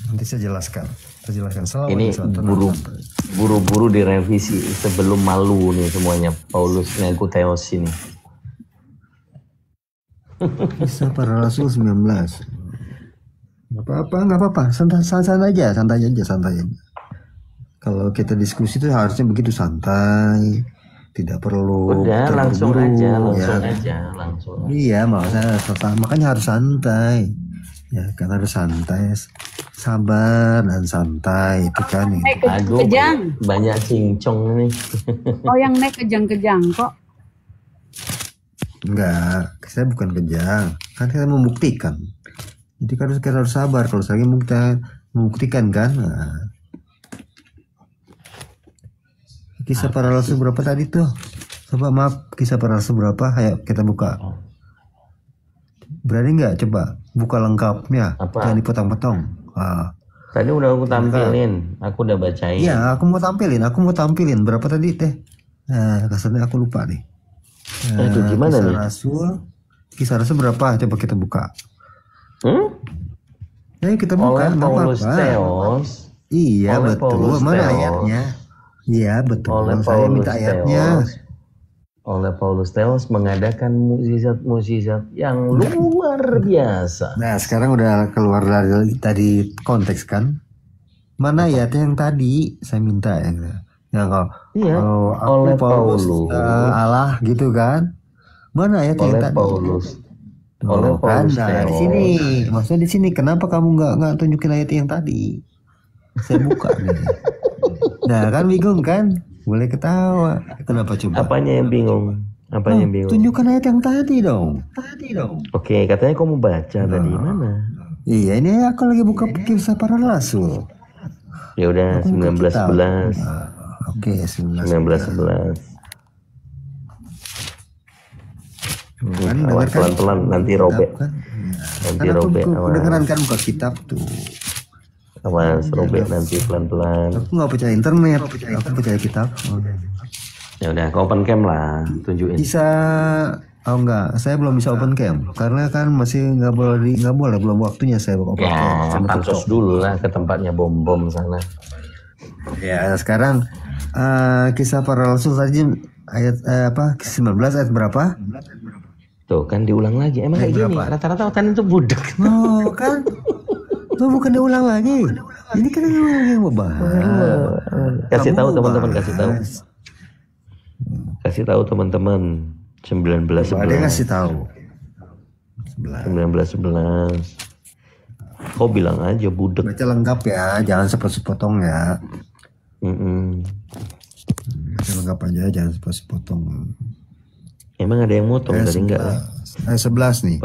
Nanti saya jelaskan. Ini buru-buru direvisi sebelum malu nih semuanya. Paulus ngaku Theos ini. Kisah para Rasul 19. Nggak apa-apa. Santai aja. Kalau kita diskusi itu harusnya begitu santai. Tidak perlu Udah langsung terburu-buru, aja. Iya, makanya harus santai. Ya kan harus santai, sabar dan santai itu kan. Aduh, banyak cincong nih. Oh, yang naik kejang-kejang kok? Enggak, saya bukan kejang. Kan kita membuktikan. Jadi kan kita harus sabar. Kalau saya membuktikan kan. Nah. Kisah para Rasul berapa tadi tuh? Coba maaf, kisah para Rasul berapa? Ayo kita buka. Berani nggak coba buka lengkapnya? Apa? Jangan dipotong-potong. Tadi udah aku tampilin, aku udah bacain. Iya, aku mau tampilin. Berapa tadi teh? Nah, kasarnya aku lupa nih. Itu gimana nih? Kisah Rasul berapa? Coba kita buka. Kita buka. Oleh Paulus Theos. Iya betul. Mana ayatnya? Iya betul. Saya minta ayatnya. Oleh Paulus Theos mengadakan mukjizat yang luar biasa. Nah sekarang udah keluar dari tadi konteks kan? Mana ayatnya yang tadi saya minta ya? Kalau oleh Paulus Allah gitu kan? Mana ayat yang tadi? Oleh Paulus Theos. Di sini, maksudnya di sini. Kenapa kamu nggak tunjukin ayat yang tadi? Saya buka nih. Nah kan bingung kan? Boleh ketawa. Kenapa coba? Apanya yang bingung? Tunjukkan ayat yang tadi dong. Oke, katanya kamu baca tadi mana? Iya, ini aku lagi buka kisah para rasul. Ya udah 19:11. Oke, 19:11. Pelan-pelan nanti robek. Kedengeran kan buka kitab tuh. Awas robek nanti pelan-pelan. Aku nggak percaya internet, aku percaya kitab. Ya udah, ke open cam lah, tunjukin. Bisa, enggak, saya belum bisa open cam karena kan masih nggak boleh, belum waktunya saya open cam. Pansos dulu lah ke tempatnya bom sana. Ya sekarang kisah para rasul tadi ayat 19 ayat berapa? Tuh kan diulang lagi. Emang kayak gini, rata-rata otan itu budak. Oh kan. Tuh bukan diulang lagi. Ini kan yang membahas. Kasih tahu teman-teman, kasih tahu teman-teman. 19:11. Ada kasih tahu. 19:11. Kau bilang aja budak. Baca lengkap ya, jangan sepotong ya. Baca lengkap aja, jangan sepotong. Emang ada yang motong tadi enggak? 11 nih.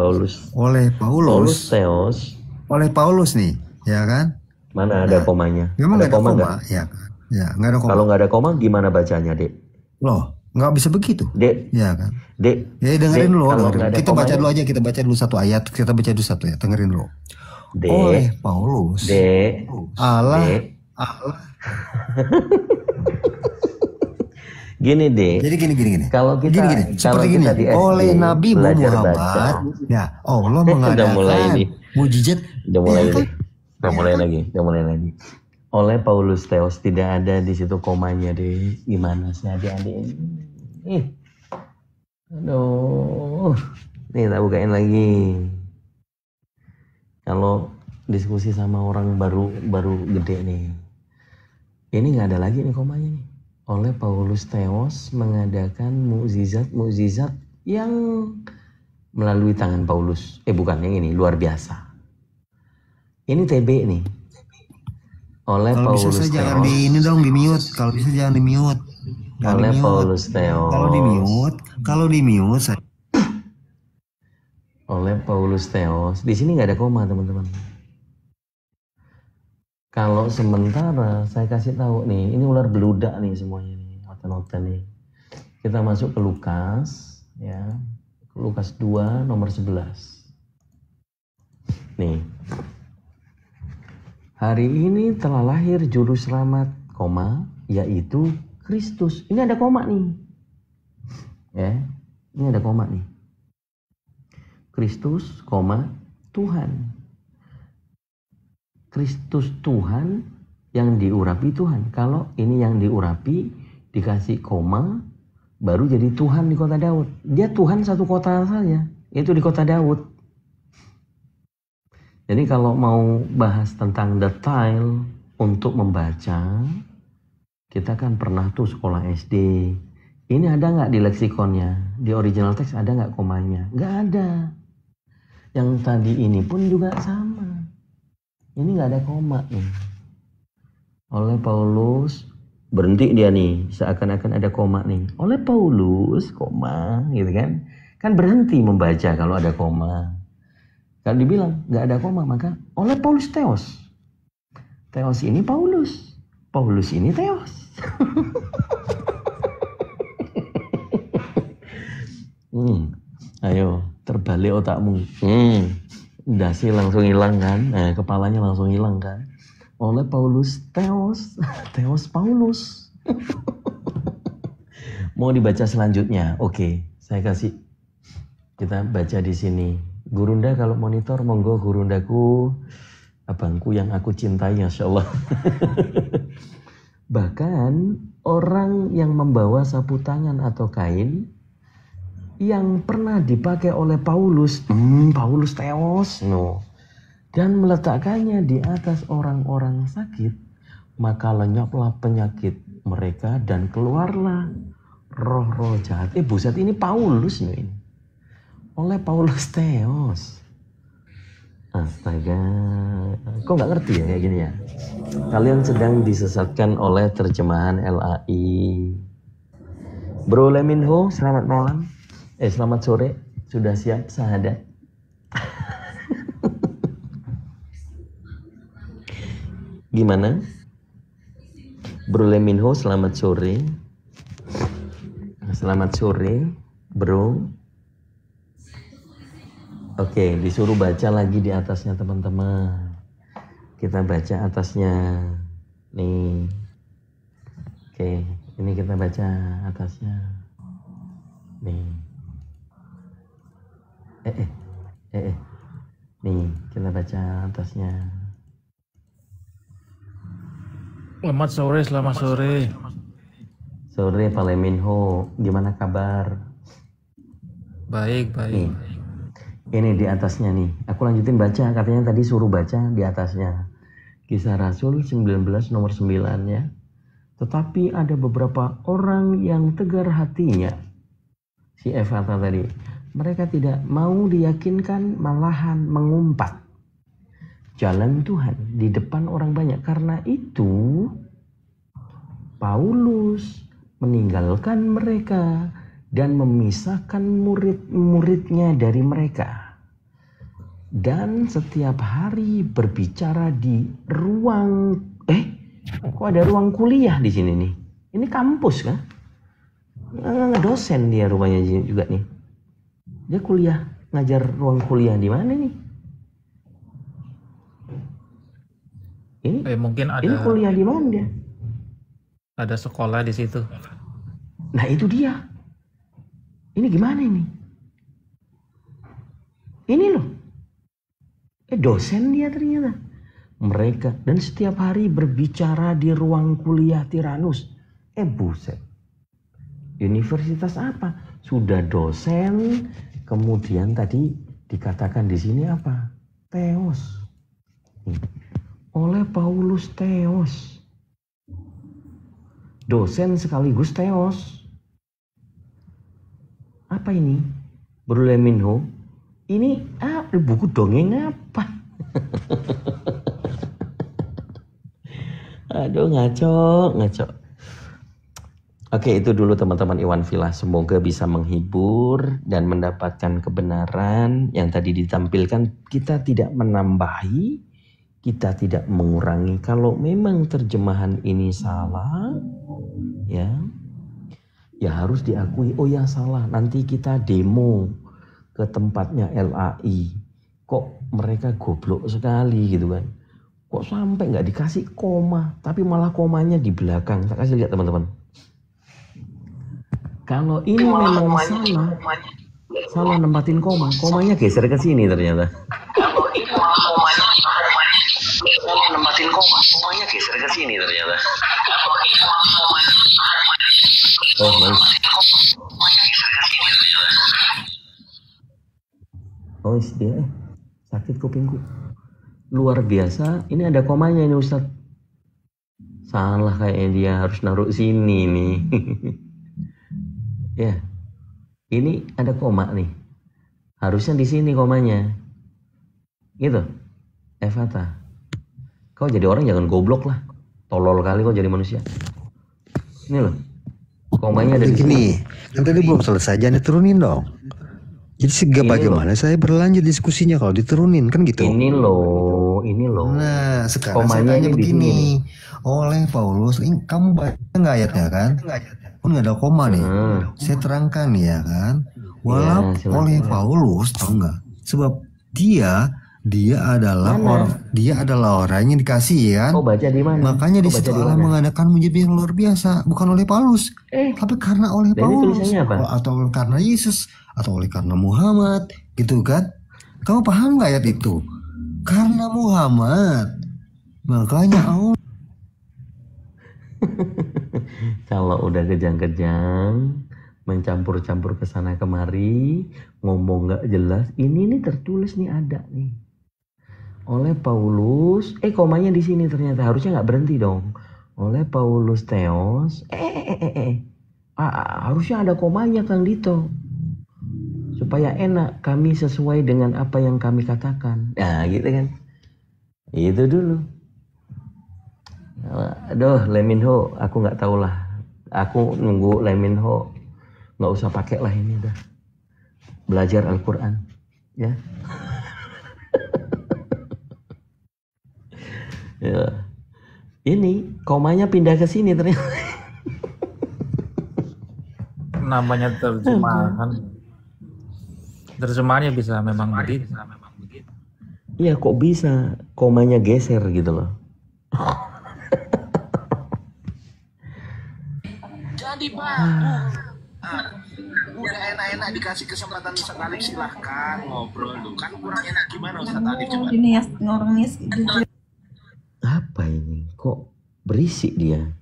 Oleh Paulus Theos. Oleh Paulus nih, ya kan? Mana ada komanya? Memang ada koma enggak? Ya, enggak ada koma. Kalau enggak ada koma gimana bacanya, Dek? Loh, enggak bisa begitu. Dek. Ya kan? Dek. Ya dengerin dulu. Kita baca dulu aja, kita baca dulu satu ayat. Dengerin dulu. Oleh Paulus. Allah. Gini deh. Jadi gini. Kalau kita seperti gini. Oleh Nabi Muhammad, ya Allah mengadakan mujizat. Udah mulai lagi. Oleh Paulus Theos, tidak ada di situ komanya deh. Gimana sih adik-adik ini? Aduh. Nih tak bukain lagi. Kalau diskusi sama orang baru gede nih. Ini nggak ada lagi nih komanya nih. Oleh Paulus Theos mengadakan mukjizat yang melalui tangan Paulus. Bukan yang ini, luar biasa. Ini TB nih. Oleh kalau Paulus bisa Theos. Jangan di mute. Kalau bisa jangan di mute. Oleh Paulus Theos. Kalau di mute. Oleh Paulus Theos. Di sini nggak ada koma teman-teman. Kalau sementara saya kasih tahu nih, ini ular beludak nih semuanya nih, noten-noten nih. Kita masuk ke Lukas, ya. Lukas 2 nomor 11. Nih. Hari ini telah lahir juru selamat, yaitu Kristus. Ini ada koma nih. Ya. Ini ada koma nih. Kristus, Tuhan. Kristus Tuhan, yang diurapi Tuhan. Kalau ini yang diurapi dikasih koma, baru jadi Tuhan di kota Daud. Dia Tuhan satu kota saja, yaitu di kota Daud. Jadi kalau mau bahas tentang detail untuk membaca, kita kan pernah tuh sekolah SD. Ini ada nggak di leksikonnya? Di original text ada nggak komanya? Nggak ada. Yang tadi ini pun juga sama. Ini nggak ada koma nih. Oleh Paulus, berhenti dia nih, seakan-akan ada koma nih. Oleh Paulus, koma, gitu kan? Kan berhenti membaca kalau ada koma. Kalau dibilang nggak ada koma, maka oleh Paulus Theos. Theos ini Paulus. Paulus ini Theos. Ayo, terbalik otakmu. Dasi langsung hilang kan? Kepalanya langsung hilang kan? Oleh Paulus Theos. Theos Paulus. Mau dibaca selanjutnya? Oke, saya kasih. Kita baca di sini. Gurunda kalau monitor, monggo gurundaku, abangku yang aku cintai, Masya Allah. Bahkan orang yang membawa sapu tangan atau kain yang pernah dipakai oleh Paulus, Paulus Theos, dan meletakkannya di atas orang-orang sakit, maka lenyaplah penyakit mereka dan keluarlah roh-roh jahat. Buset, ini Paulus nih, oleh Paulus Theos. Astaga, kok nggak ngerti ya kayak gini ya? Kalian sedang disesatkan oleh terjemahan LAI. Bro Leminho, selamat malam. Selamat sore. Sudah siap sahadat? Gimana? Bro Leminho, selamat sore. Selamat sore, bro. Oke, disuruh baca lagi di atasnya teman-teman. Kita baca atasnya. Nih. Oke, ini kita baca atasnya. Nih. Nih, kita baca atasnya. Selamat sore. Sore Pak Leminho, gimana kabar? Baik. Nih. Ini di atasnya nih. Aku lanjutin baca, katanya tadi suruh baca di atasnya. Kisah Rasul 19 nomor 9 ya. Tetapi ada beberapa orang yang tegar hatinya. Si Evata tadi. Mereka tidak mau diyakinkan, malahan mengumpat jalan Tuhan di depan orang banyak. Karena itu Paulus meninggalkan mereka dan memisahkan murid-muridnya dari mereka. Dan setiap hari berbicara di ruang, kok ada ruang kuliah di sini nih? Ini kampus kan? Dosen dia rumahnya juga nih. Dia kuliah, ngajar ruang kuliah di mana nih? Ini mungkin ada. Ini kuliah di mana dia? Ada sekolah di situ. Nah itu dia. Ini gimana ini? Ini loh. Dosen dia ternyata. Mereka dan setiap hari berbicara di ruang kuliah Tiranus. Buset. Universitas apa? Sudah dosen, kemudian tadi dikatakan di sini apa? Theos. Oleh Paulus Theos. Dosen sekaligus Theos. Apa ini? Bro Leminho? Ini buku dongeng apa? Aduh ngaco. Oke, itu dulu teman-teman Iwan Villa. Semoga bisa menghibur dan mendapatkan kebenaran yang tadi ditampilkan. Kita tidak menambahi, kita tidak mengurangi. Kalau memang terjemahan ini salah, ya harus diakui. Oh ya salah. Nanti kita demo ke tempatnya LAI. Kok mereka goblok sekali gitu kan? Kok sampai nggak dikasih koma, tapi malah komanya di belakang. Saya kasih lihat teman-teman. Kalau ini memang salah nempatin komanya geser ke sini ternyata. Kalau ini komanya komanya geser ke sini ternyata. Oh, nice. Oh, dia sakit kupingku. Luar biasa. Ini ada komanya ini Ustadz. Salah kayaknya dia harus naruh sini nih. Ya. Ini ada koma nih. Harusnya di sini komanya. Gitu. Evata. Kau jadi orang jangan goblok lah. Tolol kali kau jadi manusia. Ini loh. Komanya ada di sini. Kan tadi belum selesai, jangan diturunin dong. Jadi bagaimana saya berlanjut diskusinya kalau diturunin kan gitu. Ini loh. Nah sekarang komanya saya tanya begini. Oleh Paulus, kamu baca nggak ayatnya kan? Kan nggak ada koma nih. Saya terangkan ya kan. Walaupun oleh Paulus, tahu nggak? Sebab dia adalah orang yang dikasih kan. Oh, baca di mana? Makanya di situ Allah mengadakan mujizat yang luar biasa, bukan oleh Paulus, tapi karena oleh Paulus atau karena Yesus atau oleh karena Muhammad, gitu kan? Kamu paham nggak ayat itu? Karena Muhammad, makanya Allah. Kalau udah kejang-kejang, mencampur-campur ke sana kemari, ngomong nggak jelas, ini nih tertulis nih ada nih. Oleh Paulus, komanya di sini ternyata harusnya nggak berhenti dong. Oleh Paulus Theos, harusnya ada komanya Kang Dito. Supaya enak kami sesuai dengan apa yang kami katakan. Nah gitu kan. Itu dulu. Aduh, Leminho, aku nggak tahu lah. Aku nunggu Leminho, nggak usah pakai lah ini dah. Belajar Al-Quran, ya. Ya. Ini komanya pindah ke sini ternyata. Namanya terjemahan. Terjemahannya bisa memang begitu. Iya, kok bisa komanya geser gitu loh. Jadi Pak, udah enak-enak dikasih kesempatan Ustaz Alif, silahkan ngobrol dulu. Kan kurang enak gimana Ustaz Alif coba? Ini ya orangnya jujur. Apa ini? Kok berisik dia?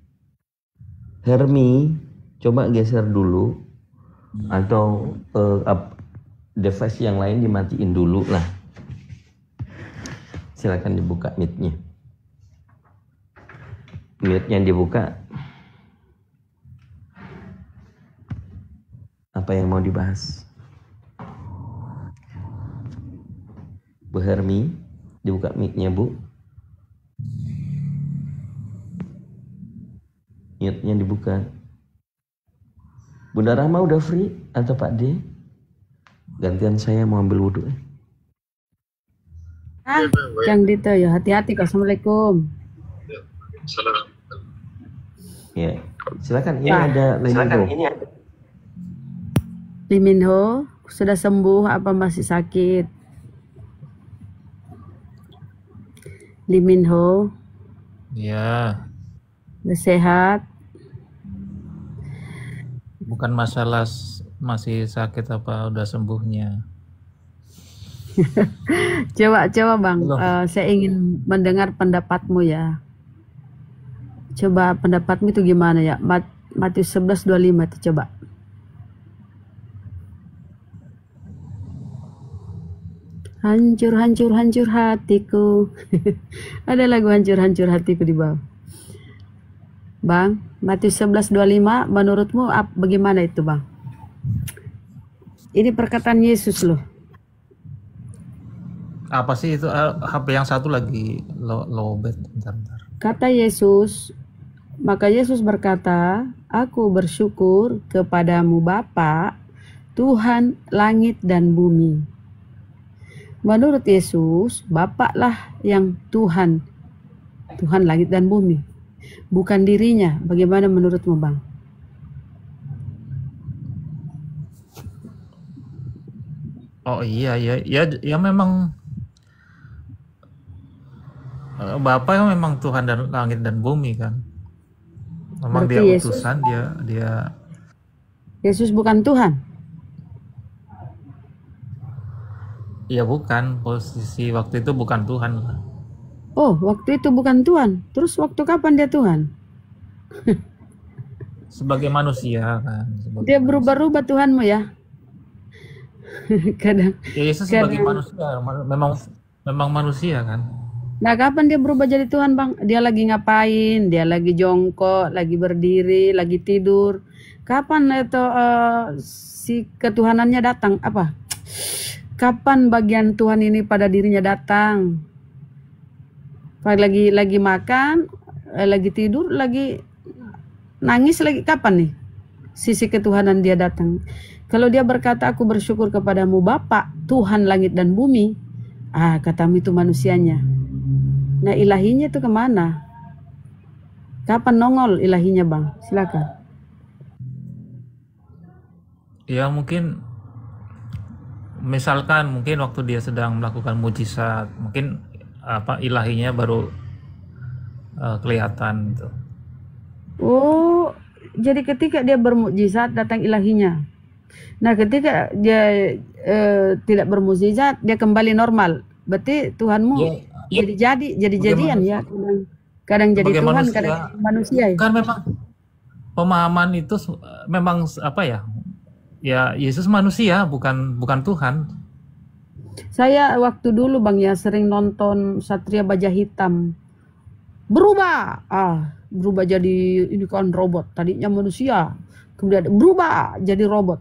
Hermi, coba geser dulu. Atau device yang lain dimatiin dulu lah. Silakan dibuka mic-nya. Mic-nya dibuka. Apa yang mau dibahas? Bu Hermi, dibuka mic-nya Bu. Mic-nya dibuka. Bunda Rahma udah free atau Pak D? Gantian saya mau ambil wudhu. Kang Dito ya, hati-hati. Assalamualaikum. Ya, silakan. Ini ada Leminho. Liminho sudah sembuh apa masih sakit? Liminho, Ya, udah sehat? bukan masalah masih sakit apa udah sembuhnya. Coba Bang, saya ingin mendengar pendapatmu ya. Coba pendapatmu itu gimana ya? Matius 11:25 itu coba. Hancur, hancur, hancur hatiku. Ada lagu hancur, hancur hatiku di bawah. Bang, Matius 11:25 menurutmu bagaimana itu Bang? Ini perkataan Yesus loh. Apa sih itu? HP yang satu lagi lowbat. Bentar. Kata Yesus, maka Yesus berkata, aku bersyukur kepadamu Bapa, Tuhan langit dan bumi. Menurut Yesus, Bapa lah yang Tuhan langit dan bumi, bukan dirinya. Bagaimana menurutmu Bang? Oh iya ya memang Bapa yang memang Tuhan dan langit dan bumi kan. Memang Berarti dia Yesus, utusan, dia Yesus bukan Tuhan. ya bukan, posisi waktu itu bukan Tuhan lah. Oh, waktu itu bukan Tuhan. Terus waktu kapan dia Tuhan? Sebagai manusia kan. Sebagai Dia manusia. berubah-ubah Tuhanmu ya. Kadang. Ya, Yesus sebagai manusia, memang manusia kan. Nah, kapan dia berubah jadi Tuhan, Bang? Dia lagi ngapain? Dia lagi jongkok, lagi berdiri, lagi tidur. Kapan itu si ketuhanannya datang? Apa? Kapan bagian Tuhan ini pada dirinya datang? Lagi makan, lagi tidur, lagi nangis, lagi kapan nih sisi ketuhanan dia datang? Kalau dia berkata, aku bersyukur kepadamu Bapa, Tuhan langit dan bumi, katamu itu manusianya. Nah, ilahinya itu kemana? Kapan nongol ilahinya, Bang? Silakan. Ya mungkin misalkan mungkin waktu dia sedang melakukan mujizat, mungkin ilahinya baru kelihatan gitu. Oh, jadi ketika dia bermukjizat datang ilahinya. Nah, ketika dia tidak bermukjizat, dia kembali normal. Berarti Tuhanmu jadi jadian ya. Kadang jadi Tuhan, manusia, kadang manusia ya. Kan memang pemahaman itu memang apa ya? Ya Yesus manusia, bukan Tuhan. Saya waktu dulu Bang ya sering nonton Satria Baja Hitam. Berubah jadi ini kan robot, tadinya manusia, kemudian berubah jadi robot.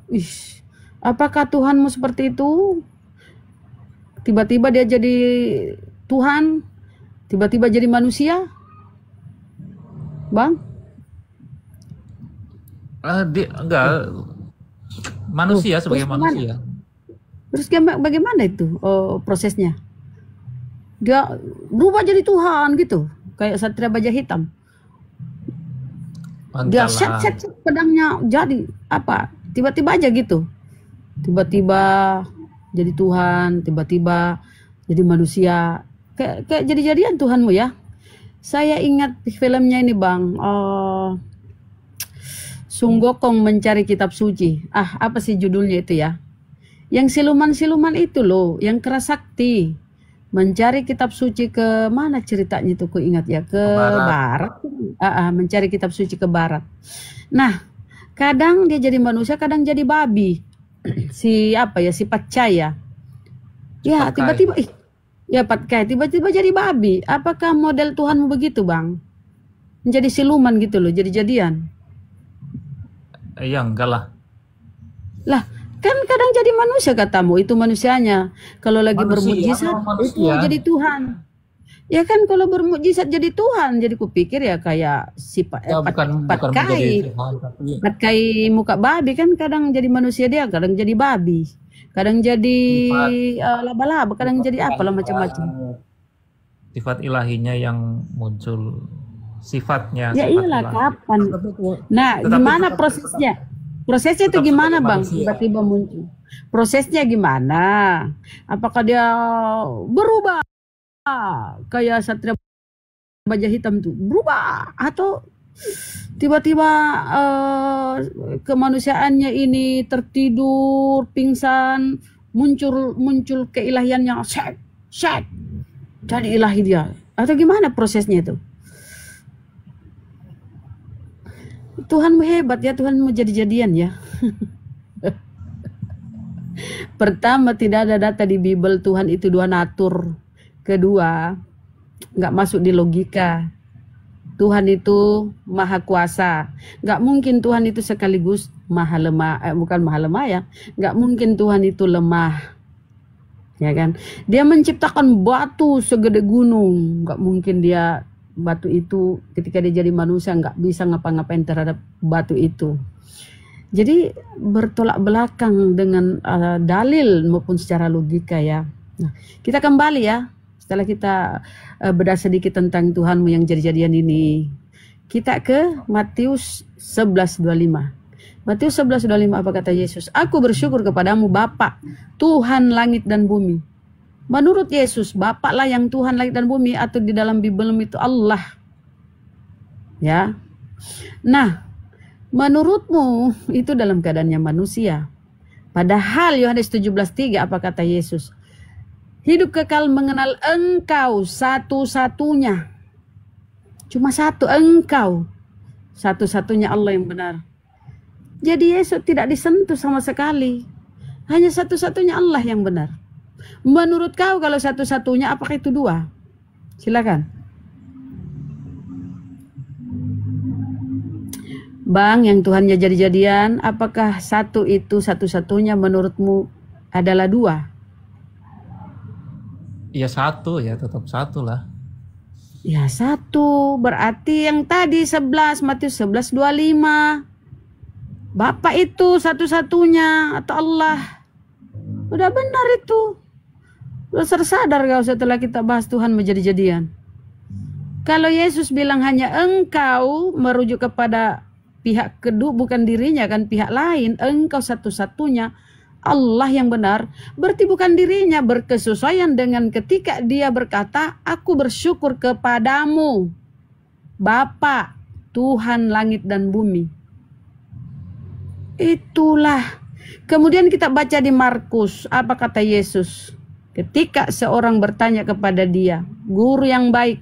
Apakah Tuhanmu seperti itu? Tiba-tiba dia jadi Tuhan, tiba-tiba jadi manusia, Bang? Dia enggak manusia sebagai manusia. Terus bagaimana itu prosesnya? Dia berubah jadi Tuhan gitu, kayak Satria Baja Hitam. Dia set pedangnya jadi apa? Tiba-tiba aja gitu. Tiba-tiba jadi Tuhan, tiba-tiba jadi manusia. Kayak jadi-jadian Tuhanmu ya. Saya ingat filmnya ini Bang. Sung Gokong mencari kitab suci. Apa sih judulnya itu ya? Yang siluman-siluman itu loh, yang keras sakti. Mencari kitab suci ke mana ceritanya itu ku ingat ya, ke barat. Mencari kitab suci ke barat. Nah, kadang dia jadi manusia, kadang jadi babi. Si Patcai ya. Ya, tiba-tiba Patcai tiba-tiba jadi babi. Apakah model Tuhanmu begitu, Bang? Menjadi siluman gitu loh, jadi-jadian. Ya enggak lah. Lah, kan kadang jadi manusia katamu, itu manusianya. Kalau lagi bermujizat itu jadi Tuhan. Ya kan kalau bermujizat jadi Tuhan, jadi kupikir ya kayak si Patcai muka babi kan kadang jadi manusia dia, kadang jadi babi, kadang jadi laba-laba, kadang jadi apalah macam-macam. Sifat ilahinya yang muncul, sifatnya. Ya iyalah kapan. Nah, gimana prosesnya? Prosesnya itu gimana Bang? Tiba-tiba muncul. Prosesnya gimana? Apakah dia berubah kayak Satria Baja Hitam tuh berubah, atau tiba-tiba kemanusiaannya ini tertidur, pingsan, muncul keilahiannya, set, jadi ilahi dia, atau gimana prosesnya itu? Tuhanmu hebat ya, Tuhanmu jadi-jadian ya. Pertama, tidak ada data di Bible Tuhan itu dua natur. Kedua, nggak masuk di logika. Tuhan itu maha kuasa. Nggak mungkin Tuhan itu sekaligus maha lemah. Bukan maha lemah ya. Nggak mungkin Tuhan itu lemah. Ya kan? Dia menciptakan batu segede gunung. Nggak mungkin dia batu itu ketika dia jadi manusia nggak bisa ngapa-ngapain terhadap batu itu. Jadi bertolak belakang dengan dalil maupun secara logika ya. Nah, kita kembali ya. Setelah kita bedah sedikit tentang Tuhanmu yang jadi-jadian ini, kita ke Matius 11:25. Matius 11:25 apa kata Yesus? Aku bersyukur kepadamu Bapa, Tuhan langit dan bumi. Menurut Yesus, Bapa lah yang Tuhan langit dan bumi, atau di dalam Bible itu Allah. Ya. Nah, menurutmu itu dalam keadaannya manusia. Padahal Yohanes 17:3 apa kata Yesus? Hidup kekal mengenal Engkau satu-satunya. Cuma satu, Engkau. Satu-satunya Allah yang benar. Jadi Yesus tidak disentuh sama sekali. Hanya satu-satunya Allah yang benar. Menurut kau kalau satu-satunya apakah itu dua? Silakan. Bang, yang Tuhannya jadi-jadian, apakah satu itu satu-satunya menurutmu adalah dua? Ya satu, ya tetap satu lah. Ya satu, berarti yang tadi 11, Matius 11:25. Bapak itu satu-satunya atau Allah. Udah benar itu. Udah tersadar kau setelah kita bahas Tuhan menjadi-jadian. Kalau Yesus bilang hanya Engkau, merujuk kepada pihak kedua, bukan dirinya kan, pihak lain. Engkau satu-satunya Allah yang benar, berarti bukan dirinya, berkesesuaian dengan ketika dia berkata, aku bersyukur kepadamu, Bapa, Tuhan langit dan bumi. Itulah. Kemudian kita baca di Markus, apa kata Yesus? Ketika seorang bertanya kepada dia, guru yang baik,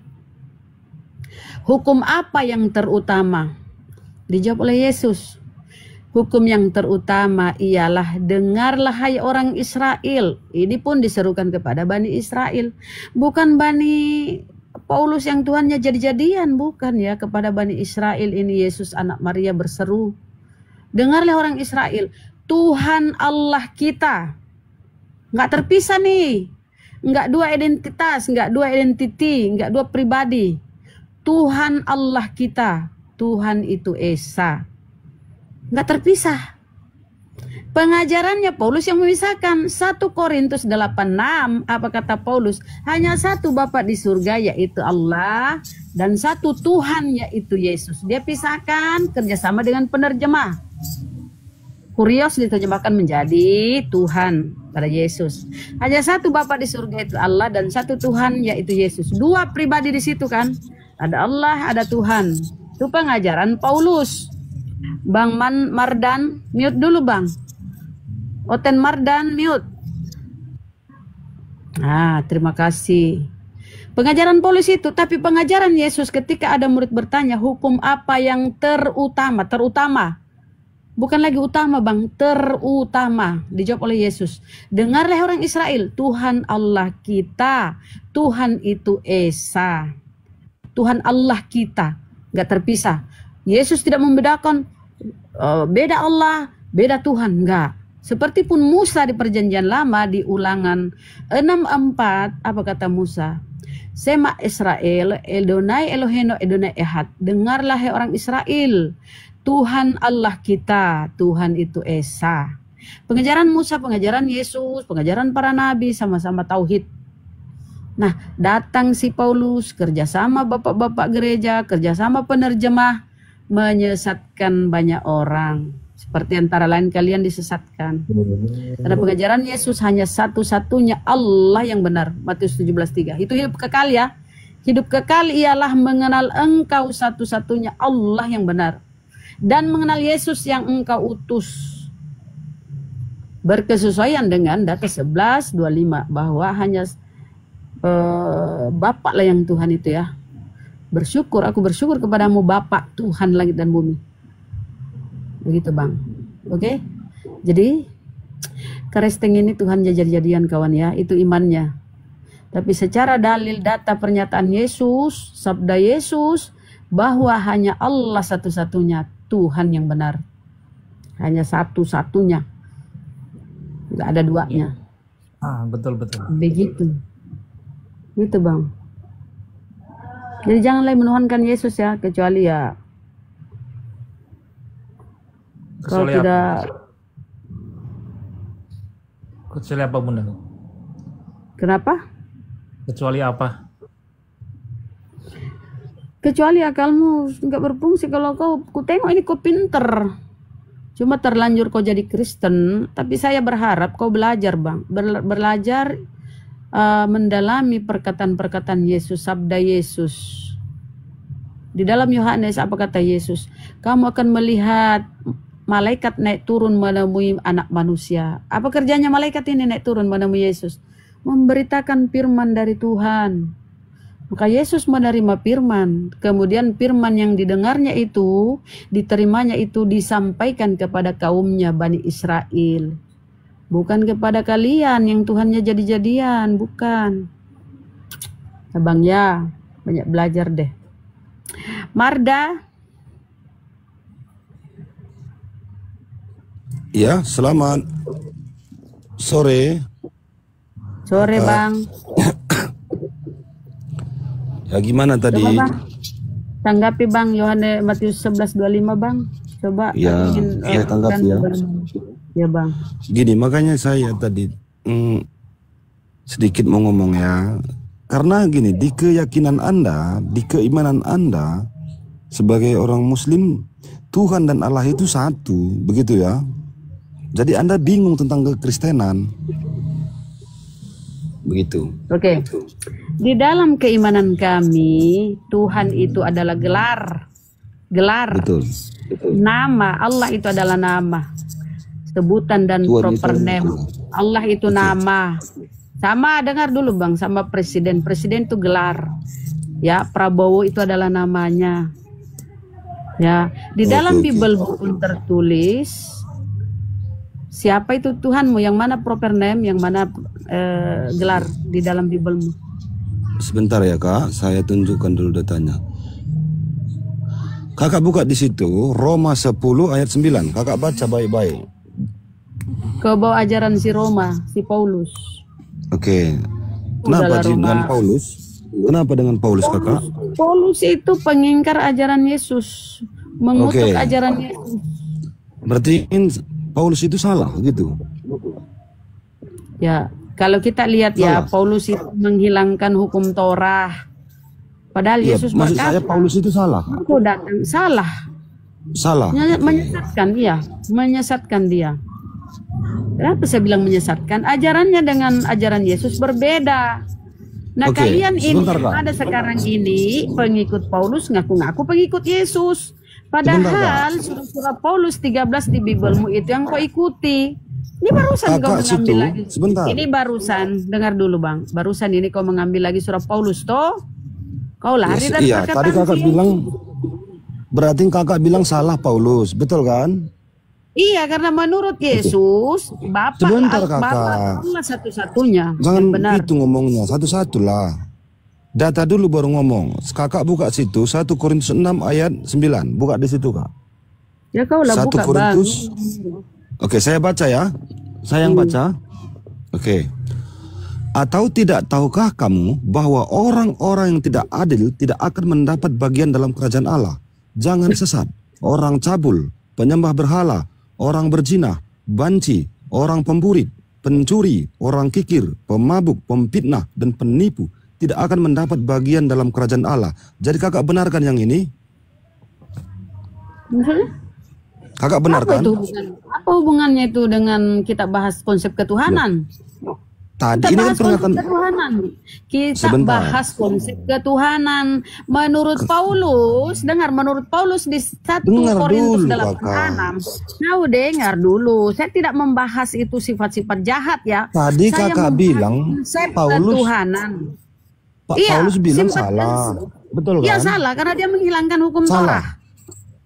hukum apa yang terutama? Dijawab oleh Yesus, hukum yang terutama ialah dengarlah hai orang Israel. Ini pun diserukan kepada Bani Israel. Bukan Bani Paulus yang Tuhannya jadi-jadian, bukan ya. Kepada Bani Israel ini Yesus anak Maria berseru. Dengarlah orang Israel, Tuhan Allah kita. Nggak terpisah nih. Nggak dua identitas, nggak dua identiti, nggak dua pribadi. Tuhan Allah kita. Tuhan itu Esa. Nggak terpisah. Pengajarannya Paulus yang memisahkan. 1 Korintus 8:6, apa kata Paulus? Hanya satu Bapa di surga, yaitu Allah, dan satu Tuhan, yaitu Yesus. Dia pisahkan kerjasama dengan penerjemah. Kurios diterjemahkan menjadi Tuhan pada Yesus. Hanya satu Bapa di surga, itu Allah, dan satu Tuhan, yaitu Yesus. Dua pribadi di situ kan? Ada Allah, ada Tuhan. Itu pengajaran Paulus. Bang Mardan, mute dulu Bang. Oten Mardan, mute. Terima kasih. Pengajaran Paulus itu, tapi pengajaran Yesus ketika ada murid bertanya, hukum apa yang terutama? Terutama. Bukan lagi utama Bang, terutama. Dijawab oleh Yesus. Dengarlah orang Israel, Tuhan Allah kita. Tuhan itu Esa. Tuhan Allah kita. Gak terpisah. Yesus tidak membedakan beda Allah, beda Tuhan. Enggak. Seperti pun Musa di perjanjian lama di Ulangan 6:4, apa kata Musa? Sema Israel, Eldonai Eloheno Edonai Ehad. Dengarlah hai orang Israel, Tuhan Allah kita, Tuhan itu Esa. Pengajaran Musa, pengajaran Yesus, pengajaran para nabi sama-sama tauhid. Nah, datang si Paulus, kerjasama bapak-bapak gereja, kerjasama penerjemah, menyesatkan banyak orang. Seperti antara lain kalian disesatkan. Karena pengajaran Yesus hanya satu-satunya Allah yang benar. Matius 17:3. Itu hidup kekal ya. Hidup kekal ialah mengenal Engkau satu-satunya Allah yang benar. Dan mengenal Yesus yang Engkau utus. Berkesesuaian dengan data 11:25. Bahwa hanya Bapak lah yang Tuhan itu ya. Bersyukur, aku bersyukur kepadamu Bapak Tuhan langit dan bumi. Begitu Bang. Oke. Jadi keresteng ini Tuhan jadi-jadian kawan ya. Itu imannya. Tapi secara dalil data pernyataan Yesus, sabda Yesus, bahwa hanya Allah satu-satunya Tuhan yang benar. Hanya satu-satunya. Nggak ada duanya. Betul-betul. Begitu. Gitu Bang. Jadi janganlah menuhankan Yesus ya, kecuali ya kalau tidak. Kecuali apa Bunda? Kenapa? Kecuali apa? Kecuali akalmu nggak berfungsi. Kalau ku tengok ini kau pinter, cuma terlanjur kau jadi Kristen. Tapi saya berharap kau belajar Bang, belajar mendalami perkataan-perkataan Yesus, sabda Yesus. Di dalam Yohanes apa kata Yesus? Kamu akan melihat malaikat naik turun menemui anak manusia. Apa kerjanya malaikat ini naik turun menemui Yesus? memberitakan firman dari Tuhan. Maka Yesus menerima firman, kemudian firman yang didengarnya itu, diterimanya itu disampaikan kepada kaumnya Bani Israel. Bukan kepada kalian yang Tuhannya jadi-jadian, bukan. Abang ya, banyak belajar deh. Marda. Ya, selamat sore. Sore Bang. Ya gimana tadi? Coba Bang, tanggapi Bang Yohanes Matius 11:25 Bang. Coba ya, saya tanggapi ya. Ya Bang. Gini, makanya saya tadi sedikit mau ngomong ya. Karena gini, di keyakinan Anda, di keimanan Anda sebagai orang Muslim, Tuhan dan Allah itu satu, begitu ya. Jadi Anda bingung tentang kekristenan. Begitu. Oke. Di dalam keimanan kami, Tuhan itu adalah gelar. Betul. Nama Allah itu adalah nama. Sebutan dan Tuhan proper itu name. Allah itu nama. Sama, dengar dulu Bang, sama presiden. Presiden itu gelar. Ya, Prabowo itu adalah namanya. Ya, di dalam Bible pun tertulis siapa itu Tuhanmu, yang mana proper name, yang mana gelar di dalam Bible-mu. Sebentar ya Kak, saya tunjukkan dulu datanya. Kakak buka di situ Roma 10 ayat 9. Kakak baca baik-baik. Kau bawa ajaran si Roma, si Paulus. Oke. Kenapa dengan Paulus? Kenapa dengan Paulus Kakak? Paulus itu pengingkar ajaran Yesus, mengutuk ajaran Yesus. Berarti Paulus itu salah gitu. Ya, kalau kita lihat ya, Paulus itu menghilangkan hukum Torah. Padahal ya, Yesus maksud berkata, saya Paulus itu salah. aku datang salah. Salah. Menyesatkan dia, menyesatkan dia. Kenapa saya bilang menyesatkan? Ajarannya dengan ajaran Yesus berbeda. Nah, kalian ini ada sekarang ini pengikut Paulus ngaku-ngaku pengikut Yesus. Padahal surah Paulus 13 di Biblemu itu yang kau ikuti. Ini barusan kau mengambil lagi. Sebentar. Ini barusan, dengar dulu Bang. Barusan ini kau mengambil lagi surah Paulus toh. Kau lari dari perkataan. Tadi kakak bilang, berarti kakak bilang salah Paulus, betul kan? Iya, karena menurut Yesus, Bapak Allah satu-satunya. Jangan benar. itu ngomongnya, satu-satulah. Data dulu baru ngomong. Kakak buka situ 1 Korintus 6 ayat 9. Buka di situ Kak. Ya kau lah 1 buka Korintus. Oke, saya baca ya. Saya yang baca. Oke. Atau tidak tahukah kamu bahwa orang-orang yang tidak adil tidak akan mendapat bagian dalam kerajaan Allah? Jangan sesat. Orang cabul, penyembah berhala, orang berzina, banci, orang pemburit, pencuri, orang kikir, pemabuk, pemfitnah, dan penipu tidak akan mendapat bagian dalam kerajaan Allah. Jadi kakak benarkan yang ini? Kakak benarkan? Apa hubungannya itu dengan kita bahas konsep ketuhanan? Tadi ini kan pernyataan ketuhanan. Kita bahas konsep ketuhanan. Menurut Paulus, dengar, menurut Paulus di 1 Korintus 8:6. Kau dengar dulu. Saya tidak membahas itu sifat-sifat jahat ya. Tadi saya kakak bilang Paulus ketuhanan. Paulus bilang salah. Betul kan? Iya salah karena dia menghilangkan hukum Torah.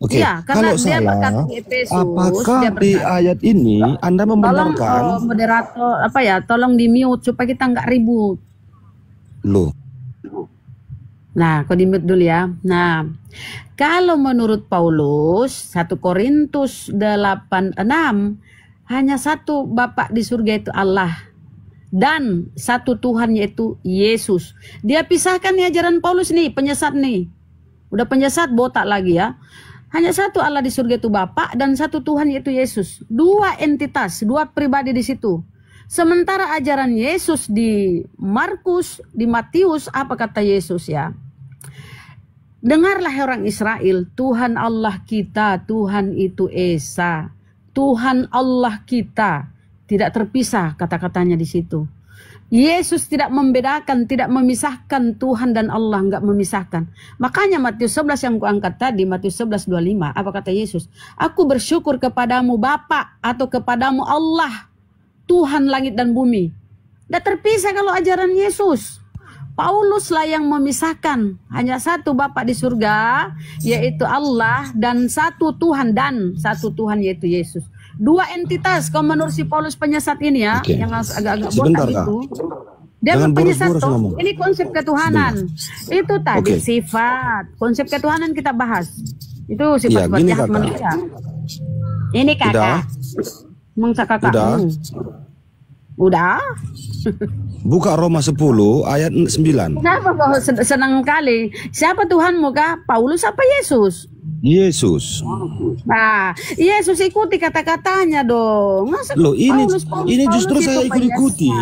Oke, ya, kalau salah, apakah di ayat ini Anda membenarkan? Tolong moderator tolong di mute supaya kita nggak ribut. Loh. Nah, kau di mute dulu ya. Nah, kalau menurut Paulus 1 Korintus 8:6 hanya satu Bapa di surga itu Allah dan satu Tuhan yaitu Yesus. Dia pisahkan nih ajaran Paulus nih, penyesat nih. Udah penyesat botak lagi ya. Hanya satu Allah di surga itu Bapa dan satu Tuhan yaitu Yesus. Dua entitas, dua pribadi di situ. Sementara ajaran Yesus di Markus, di Matius, apa kata Yesus ya? Dengarlah orang Israel, Tuhan Allah kita, Tuhan itu Esa. Tuhan Allah kita, tidak terpisah kata-katanya di situ. Yesus tidak membedakan, tidak memisahkan Tuhan dan Allah, enggak memisahkan. Makanya Matius 11 yang kuangkat tadi, Matius 11:25, apa kata Yesus? Aku bersyukur kepadamu Bapa atau kepadamu Allah, Tuhan langit dan bumi. Tidak terpisah kalau ajaran Yesus. Paulus lah yang memisahkan. Hanya satu Bapa di surga, yaitu Allah, dan satu Tuhan, yaitu Yesus. Dua entitas. Kalau menurut si Paulus penyesat ini ya, yang agak-agak botak itu, dia penyesat tuh. Ini konsep ketuhanan. Itu tadi sifat. Konsep ketuhanan kita bahas. Itu sifat-sifat jahat manusia. Ini kakak. Mengsa kakakmu. Udah. Buka Roma 10 ayat 9. Kenapa kau senang kali? Siapa Tuhanmu kah? Paulus apa Yesus? Yesus. Nah, Yesus ikuti kata-katanya dong. Masa Loh, ini Paulus justru saya ikut-ikuti.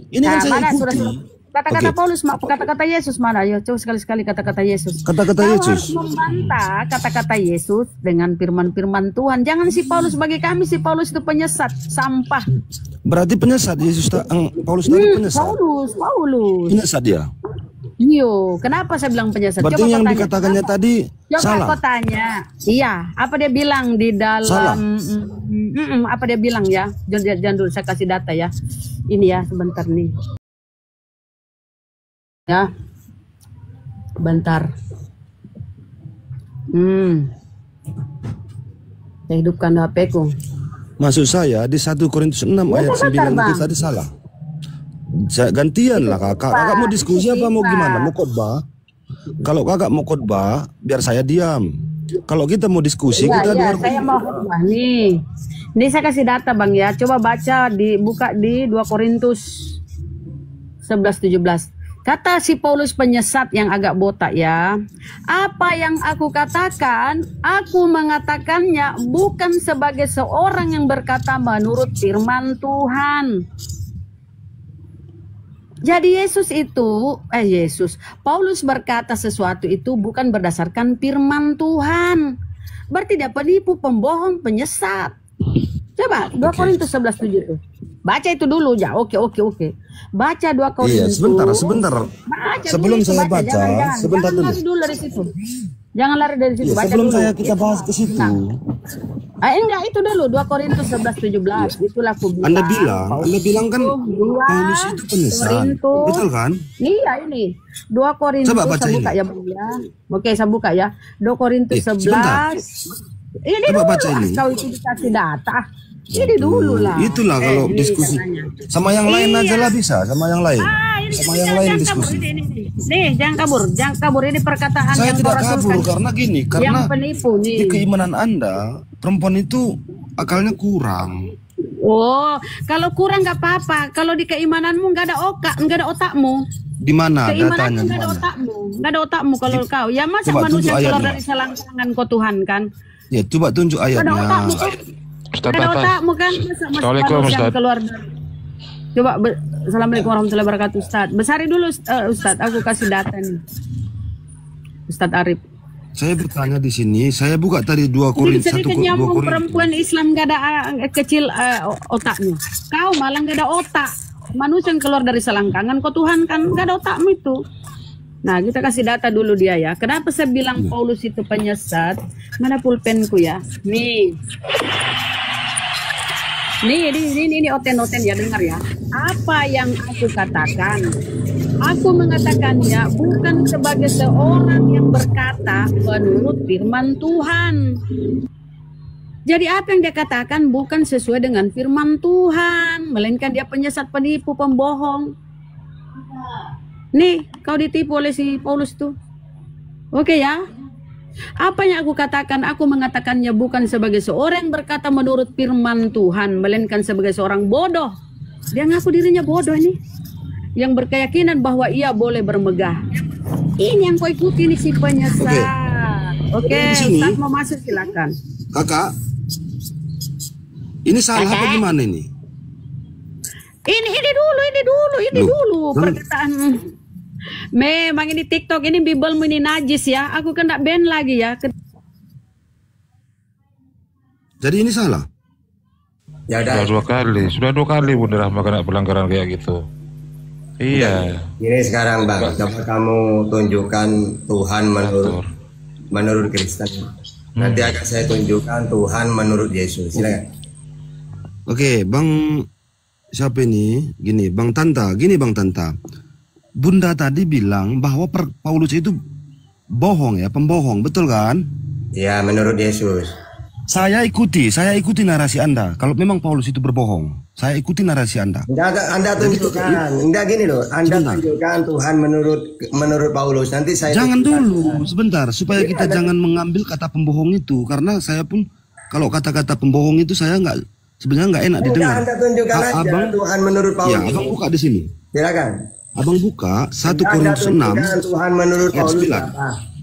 Ini kan saya ikuti. Kata-kata Paulus, kata-kata Yesus mana? Ayo, coba sekali-sekali kata-kata Yesus. Kata-kata Yesus. Harus membantah kata-kata Yesus dengan firman-firman Tuhan. Jangan si Paulus, bagi kami si Paulus itu penyesat, sampah. Berarti penyesat Yesus, Paulus tadi penyesat. Paulus. Penyesat dia. Iyo, kenapa saya bilang penyesat? Berarti coba yang tanya, dikatakannya kenapa? tadi Coba salah. kau tanya. Iya, apa dia bilang di dalam Salah. apa dia bilang ya? Jangan dulu saya kasih data ya. Ini ya, sebentar nih. Ya. Bentar. Saya hidupkan HP-ku. Maksud saya di 1 Korintus 6 ayat 9 itu tadi salah. Saya gantian lah kakak. Kakak mau diskusi apa mau gimana? Mau khotbah? Kalau kakak mau khotbah, biar saya diam. Kalau kita mau diskusi, kita dengar. Saya mau khotbah nih. Ini saya kasih data Bang ya. Coba baca buka di 2 Korintus 11:17. Kata si Paulus penyesat yang agak botak ya. Apa yang aku katakan, aku mengatakannya bukan sebagai seorang yang berkata menurut firman Tuhan. Jadi Paulus berkata sesuatu itu bukan berdasarkan firman Tuhan. Berarti dia penipu, pembohong, penyesat. Coba 2 Korintus 11:7 itu. Baca itu dulu ya. Oke. Baca 2 Korintus. Iya, sebentar. Baca sebelum dulu, saya baca, jangan, sebentar dulu. Lari dulu dari situ. Jangan lari dari situ. Iya, Baca sebelum dulu. kita bahas ke situ. Enggak, itu dulu 2 Korintus 11:17. Itulah aku bilang. Anda bilang kan Paulus itu penyesat. Betul kan? Iya, ini 2 Korintus. Coba baca saya buka ini. ya, Bang ya. Oke, saya buka ya. 2 Korintus 11. Sebentar. Ini Coba dulu baca ini. Kau itu dikasih data. Ini dulu lah. Itulah kalau ini diskusi. katanya. Sama yang lain Iya. aja lah bisa, sama yang lain. Sama yang lain diskusi. Nih, jangan kabur. Ini perkataan Saya yang tidak kau kabur rasulkan. karena gini, Yang karena penipu nih. di keimanan Anda, perempuan itu akalnya kurang. Oh, kalau kurang nggak apa-apa. Kalau di keimananmu nggak ada otakmu. Di mana datanya? Keimananmu Di nggak ada mana? otakmu. Nggak ada otakmu kalau kau. Ya masa Coba manusia tunjuk keluar ayatnya. dari selangkangan kau Tuhan kan? Ya, coba tunjuk Nggak ada ayatnya. otakmu kan? Nggak ada otakmu kan? Masa Assalamualaikum, manusia Ustaz. keluar dari... Coba, Assalamualaikum warahmatullahi wabarakatuh Ustaz. Besari dulu Ustaz, aku kasih data nih. Ustaz Arif. Saya bertanya di sini, saya buka tadi 2 Korintus 1 Sedikit 2 nyambung Korintus. perempuan Islam gak ada kecil otaknya. Kau malah gak ada otak. Manusia yang keluar dari selangkangan, kau Tuhan kan gak ada otakmu itu. Nah, kita kasih data dulu dia ya. Kenapa saya bilang Paulus itu penyesat? Mana pulpenku ya? Nih. Ini oten-oten ya, dengar ya. Apa yang aku katakan? Aku mengatakannya bukan sebagai seorang yang berkata menurut firman Tuhan. Jadi apa yang dia katakan bukan sesuai dengan firman Tuhan, melainkan dia penyesat, penipu, pembohong. Nih, kau ditipu oleh si Paulus tuh. Oke ya. Apa yang aku katakan, aku mengatakannya bukan sebagai seorang yang berkata menurut firman Tuhan, melainkan sebagai seorang bodoh. Dia ngaku dirinya bodoh nih. Yang berkeyakinan bahwa ia boleh bermegah. Ini yang kau ikuti nih si penyesat. Oke, Di sini- Ustaz mau masuk silakan. Kakak, ini salah apa gimana ini? Ini dulu perkataan. Memang ini TikTok, ini Bibelmu ini najis ya. Aku kena ban lagi ya. Jadi ini salah. Ya udah. Sudah dua kali Bunda Rahma kena pelanggaran kayak gitu. Iya. Ini sekarang Bang, coba kamu tunjukkan Tuhan menurut Kristen. Nanti akan saya tunjukkan Tuhan menurut Yesus. Silakan. Oke, Bang siapa ini? Gini, Bang Tanta. Bunda tadi bilang bahwa Paulus itu bohong ya, pembohong, betul kan? Ya, menurut Yesus. Saya ikuti narasi Anda. Kalau memang Paulus itu berbohong, saya ikuti narasi Anda. Anda tunjukkan, enggak gini loh. Anda tunjukkan Tuhan menurut Paulus. Nanti saya jangan dulu, sebentar, supaya kita jangan mengambil kata pembohong itu, karena saya pun kalau kata-kata pembohong itu saya sebenarnya nggak enak didengar. Anda tunjukkan aja abang, Tuhan menurut Paulus. Ya, abang buka di sini. Silakan. Abang buka 1 Korintus 6 Tuhan menurut ayat Paulus 9.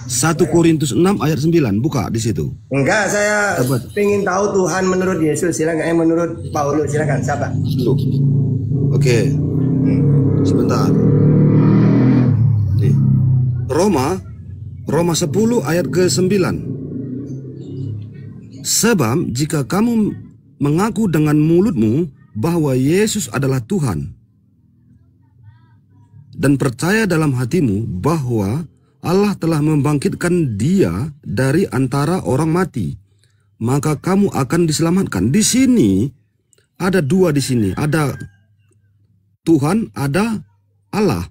1 Korintus 6 ayat 9, buka di situ. Enggak, saya ingin tahu Tuhan menurut Yesus. Silakan, menurut Paulus. Silakan, siapa? Oke. Sebentar. Nih. Roma 10 ayat ke-9. Sebab jika kamu mengaku dengan mulutmu bahwa Yesus adalah Tuhan dan percaya dalam hatimu bahwa Allah telah membangkitkan dia dari antara orang mati, maka kamu akan diselamatkan. Di sini ada dua di sini, ada Tuhan, ada Allah.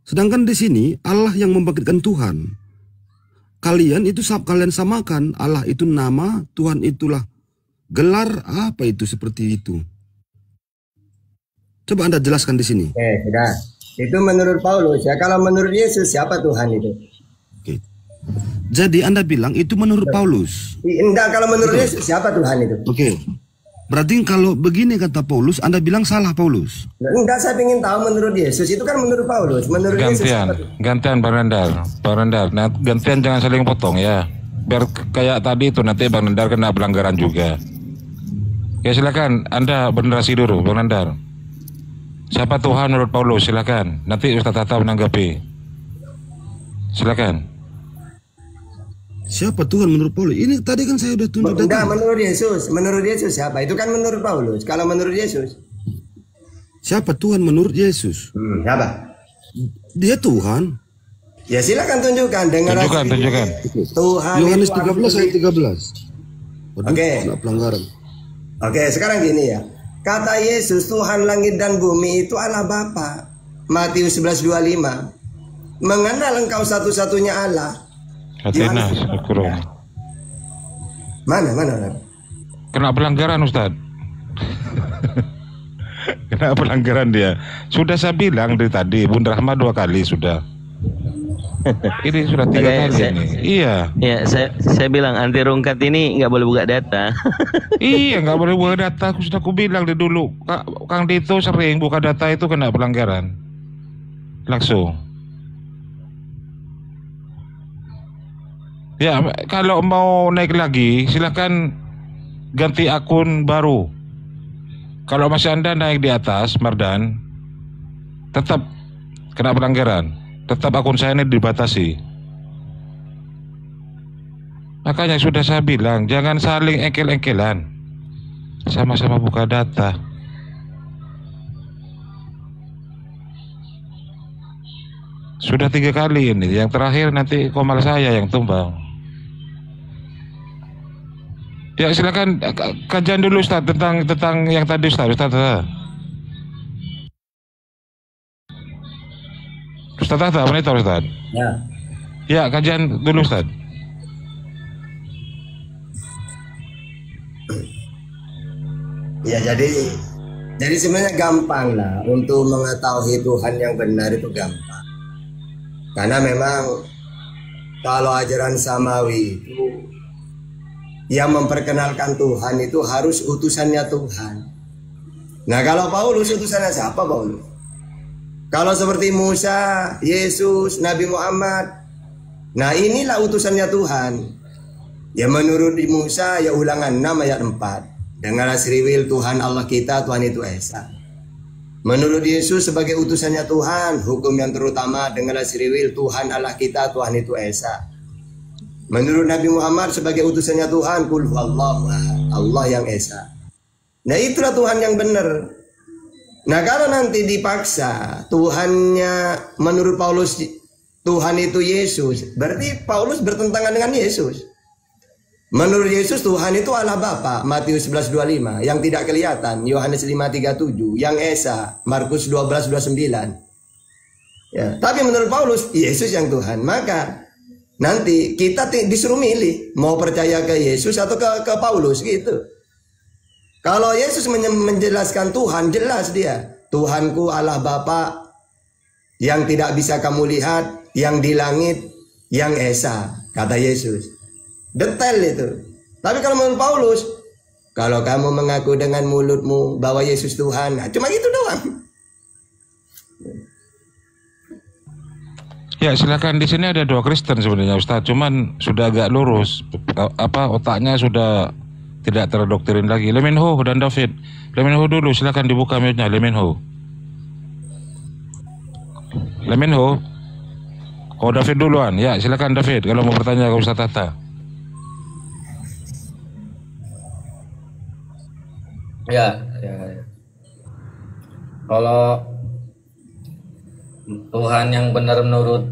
Sedangkan di sini Allah yang membangkitkan Tuhan. Kalian samakan, Allah itu nama, Tuhan itulah gelar, apa itu seperti itu. Coba Anda jelaskan di sini. Sudah. Itu menurut Paulus ya. Kalau menurut Yesus siapa Tuhan itu? Oke. Jadi Anda bilang itu menurut Paulus. Enggak, kalau menurut Yesus siapa Tuhan itu? Oke. Berarti kalau begini kata Paulus, Anda bilang salah Paulus. Enggak, saya ingin tahu menurut Yesus itu kan menurut Paulus. Menurut Yesus siapa Tuhan? Gantian Bang Nandar. Nah, gantian jangan saling potong ya. Biar kayak tadi itu nanti Bang Nandar kena pelanggaran juga. Ya silakan Anda bernarasi dulu Bang Nandar. Siapa Tuhan menurut Paulus? Silakan. Nanti Ustaz Tata menanggapi. Silakan. Siapa Tuhan menurut Paulus? Ini tadi kan saya udah tunjuk. Enggak, menurut Yesus. Menurut Yesus siapa? Itu kan menurut Paulus. Kalau menurut Yesus. Siapa Tuhan menurut Yesus? Siapa? Dia Tuhan. Ya silakan tunjukkan. Tunjukkan. Tuhan. Yohanes 13 ayat 13. Oke. Pelanggaran. Oke, sekarang gini ya. Kata Yesus, Tuhan langit dan bumi itu Allah Bapa. Matius 11:25. Mengenal engkau satu-satunya Allah. Atenas, Al-Quran. Mana? Kena pelanggaran Ustaz. Kena pelanggaran dia. Sudah saya bilang dari tadi, Bunda Rahma 2 kali sudah. Ini sudah 3 kali ini. Iya. Ya, saya bilang anti rungkat ini nggak boleh buka data. Iya, nggak boleh buka data. Aku bilang dari dulu, Kang Dito sering buka data itu kena pelanggaran. Langsung. Ya, kalau mau naik lagi, silakan ganti akun baru. Kalau masih Anda naik di atas, Mardan, tetap kena pelanggaran. Tetap akun saya ini dibatasi. Makanya sudah saya bilang, jangan saling engkel-engkelan. Sama-sama buka data. Sudah 3 kali ini. Yang terakhir nanti komal saya yang tumbang. Ya silakan kajian dulu Ustaz tentang yang tadi Ustaz. Ustaz Tata, monitor Ustaz. Ya, kajian dulu Ustaz. Ya, jadi sebenarnya gampang lah untuk mengetahui Tuhan yang benar itu gampang. Karena memang kalau ajaran samawi itu yang memperkenalkan Tuhan itu harus utusannya Tuhan. Nah, kalau Paulus utusannya siapa Paulus? Kalau seperti Musa, Yesus, Nabi Muhammad, nah inilah utusannya Tuhan. Ya menurut Musa ya Ulangan 6 ayat 4. Dengarlah seriwil Tuhan Allah kita, Tuhan itu Esa. Menurut Yesus sebagai utusannya Tuhan, hukum yang terutama dengarlah seriwil Tuhan Allah kita, Tuhan itu Esa. Menurut Nabi Muhammad sebagai utusannya Tuhan, Qul huwallahu ahad, Allah yang Esa. Nah itulah Tuhan yang benar. Nah kalau nanti dipaksa Tuhannya menurut Paulus Tuhan itu Yesus, berarti Paulus bertentangan dengan Yesus. Menurut Yesus Tuhan itu Allah Bapa, Matius 11:25, yang tidak kelihatan, Yohanes 5:37, yang Esa, Markus 12:29. Ya, tapi menurut Paulus, Yesus yang Tuhan. Maka nanti kita disuruh milih mau percaya ke Yesus atau ke Paulus gitu. Kalau Yesus menjelaskan Tuhan, jelas dia, Tuhanku Allah Bapa yang tidak bisa kamu lihat, yang di langit, yang Esa, kata Yesus. Detail itu. Tapi kalau menurut Paulus, kalau kamu mengaku dengan mulutmu bahwa Yesus Tuhan, nah, cuma gitu doang. Ya silakan, di sini ada 2 Kristen sebenarnya Ustaz, cuman sudah agak lurus, otaknya sudah tidak terdoktrin lagi. Leminho dan David, Leminho dulu, silakan dibuka mute-nya. Leminho. Oh David duluan, ya silakan David kalau mau bertanya ke Ustaz Tata. Ya. Kalau Tuhan yang benar menurut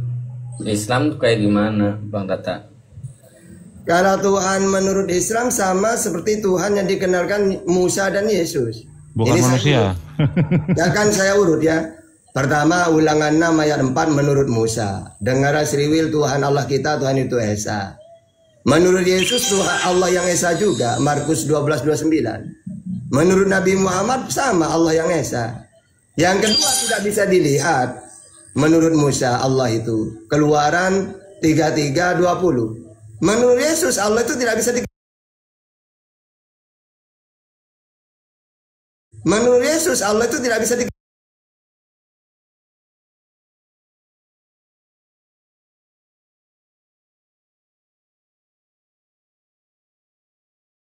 Islam tuh kayak gimana, Bang Tata? Kalau Tuhan menurut Islam sama seperti Tuhan yang dikenalkan Musa dan Yesus. Bukan ini manusia. Ya kan saya urut ya. Pertama, Ulangan 6 ayat 4 menurut Musa. Dengar Sriwil, Tuhan Allah kita, Tuhan itu Esa. Menurut Yesus, Tuhan Allah yang Esa juga, Markus 12:29. Menurut Nabi Muhammad sama Allah yang Esa. Yang kedua tidak bisa dilihat. Menurut Musa Allah itu Keluaran 33:20. Menurut Yesus Allah itu tidak bisa Menurut Yesus Allah itu tidak bisa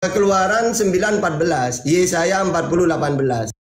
Keluaran 9:14, Yesaya 40:18.